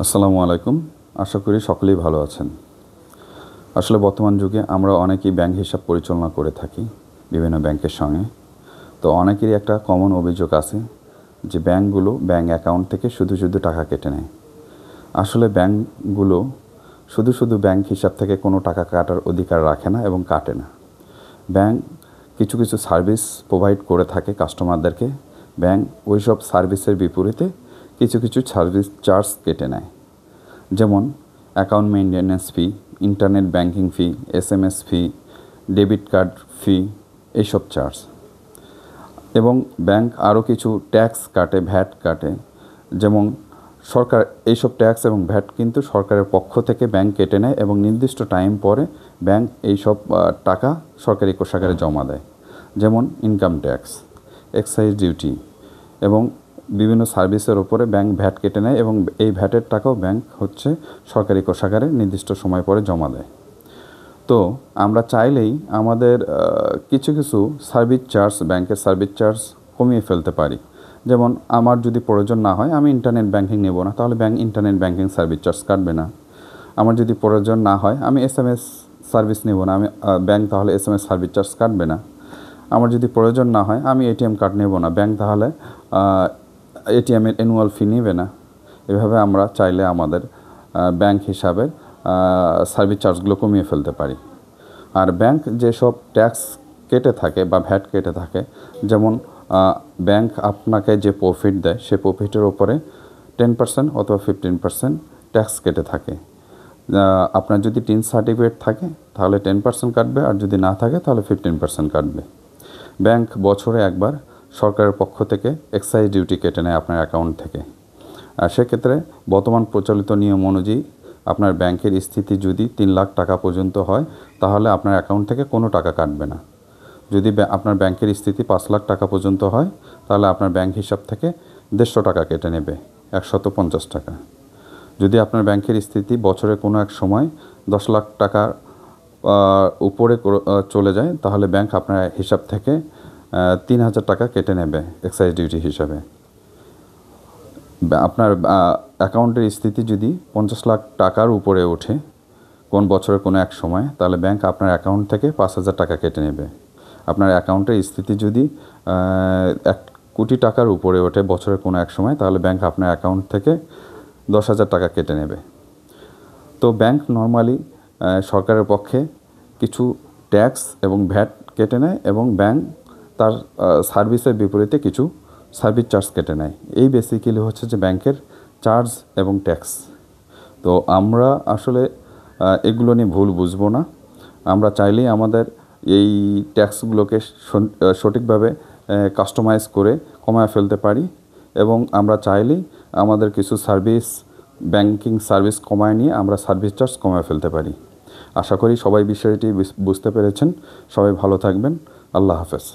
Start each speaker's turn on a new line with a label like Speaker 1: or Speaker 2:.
Speaker 1: আসসালামু আলাইকুম। আশা করি সকলেই ভালো আছেন। আসলে বর্তমান যুগে আমরা অনেকেই ব্যাংক হিসাব পরিচালনা করে থাকি বিভিন্ন ব্যাংকের সঙ্গে। তো অনেকেরই একটা কমন অভিযোগ আছে যে ব্যাংকগুলো ব্যাংক অ্যাকাউন্ট থেকে শুধু শুধু টাকা কেটে নেয়। আসলে ব্যাংকগুলো শুধু ব্যাংক হিসাব থেকে কোনো টাকা কাটার অধিকার রাখে না এবং কাটে না। ব্যাংক কিছু কিছু সার্ভিস প্রোভাইড করে থাকে কাস্টমারদেরকে। ব্যাংক ওই সব সার্ভিসের বিপরীতে কিছু কিছু সার্ভিস চার্জ কেটে নেয়, যেমন অ্যাকাউন্ট মেইনটেন্যান্স ফি, ইন্টারনেট ব্যাংকিং ফি, SMS ফি, ডেবিট কার্ড ফি, এইসব চার্জ। এবং ব্যাংক আরও কিছু ট্যাক্স কাটে, ভ্যাট কাটে। যেমন সরকার এইসব ট্যাক্স এবং ভ্যাট কিন্তু সরকারের পক্ষ থেকে ব্যাংক কেটে নেয় এবং নির্দিষ্ট টাইম পরে ব্যাংক এইসব টাকা সরকারি কোষাগারে জমা দেয়। যেমন ইনকাম ট্যাক্স, এক্সাইজ ডিউটি এবং বিভিন্ন সার্ভিসের ওপরে ব্যাংক ভ্যাট কেটে নেয় এবং এই ভ্যাটের টাকাও ব্যাংক সরকারি কোষাগারে নির্দিষ্ট সময় পরে জমা দেয়। তো আমরা চাইলেই আমাদের কিছু কিছু সার্ভিস চার্জ, ব্যাংকের সার্ভিস চার্জ কমিয়ে ফেলতে পারি। যেমন আমার যদি প্রয়োজন না হয়, আমি ইন্টারনেট ব্যাংকিং নেব না, তাহলে bank internet banking service charge কাটবে না। আমার যদি প্রয়োজন না হয়, আমি SMS সার্ভিস নেব না, ব্যাংক তাহলে SMS সার্ভিস চার্জ কাটবে না। আমার যদি প্রয়োজন না হয়, আমি ATM কার্ড নেব না, ব্যাংক তাহলে ATM-এর অ্যানুয়াল ফি নেবে না। এভাবে আমরা চাইলে আমাদের ব্যাংক হিসাবের সার্ভিস চার্জগুলো কমিয়ে ফেলতে পারি। আর ব্যাংক যেসব ট্যাক্স কেটে থাকে বা ভ্যাট কেটে থাকে, যেমন ব্যাংক আপনাকে যে প্রফিট দেয় সে প্রফিটের ওপরে 10% অথবা 15% ট্যাক্স কেটে থাকে। আপনার যদি টিন সার্টিফিকেট থাকে তাহলে 10% কাটবে, আর যদি না থাকে তাহলে 15% কাটবে। ব্যাংক বছরে একবার সরকারের পক্ষ থেকে এক্সাইজ ডিউটি কেটে নেয় আপনার অ্যাকাউন্ট থেকে। আর সেক্ষেত্রে বর্তমান প্রচলিত নিয়ম অনুযায়ী আপনার ব্যাংকের স্থিতি যদি 3 লাখ টাকা পর্যন্ত হয়, তাহলে আপনার অ্যাকাউন্ট থেকে কোনো টাকা কাটবে না। যদি আপনার ব্যাংকের স্থিতি 5 লাখ টাকা পর্যন্ত হয়, তাহলে আপনার ব্যাংক হিসাব থেকে 150 টাকা কেটে নেবে, 150 টাকা। যদি আপনার ব্যাংকের স্থিতি বছরে কোনো এক সময় 10 লাখ টাকার উপরে চলে যায়, তাহলে ব্যাংক আপনার হিসাব থেকে 3000 টাকা কেটে নেবে এক্সাইজ ডিউটি হিসাবে। আপনার অ্যাকাউন্টের স্থিতি যদি 50 লাখ টাকার উপরে ওঠে কোন বছরের কোনো এক সময়, তাহলে ব্যাংক আপনার অ্যাকাউন্ট থেকে 5000 টাকা কেটে নেবে। আপনার অ্যাকাউন্টের স্থিতি যদি 1 কোটি টাকার উপরে ওঠে বছরের কোনো এক সময়, তাহলে ব্যাংক আপনার অ্যাকাউন্ট থেকে 10,000 টাকা কেটে নেবে। তো ব্যাংক নর্মালি সরকারের পক্ষে কিছু ট্যাক্স এবং ভ্যাট কেটে নেয় এবং ব্যাংক তার সার্ভিসের বিপরীতে কিছু সার্ভিস চার্জ কেটে নেয়। এই বেসিক্যালি হচ্ছে যে ব্যাংকের চার্জ এবং ট্যাক্স। তো আমরা আসলে এগুলো নিয়ে ভুল বুঝবো না। আমরা চাইলেই আমাদের এই ট্যাক্সগুলোকে সঠিকভাবে কাস্টমাইজ করে কমায় ফেলতে পারি এবং আমরা চাইলেই আমাদের কিছু ব্যাংকিং সার্ভিস কমায় নিয়ে আমরা সার্ভিস চার্জ কমায় ফেলতে পারি। আশা করি সবাই বিষয়টি বুঝতে পেরেছেন। সবাই ভালো থাকবেন। আল্লাহ হাফেজ।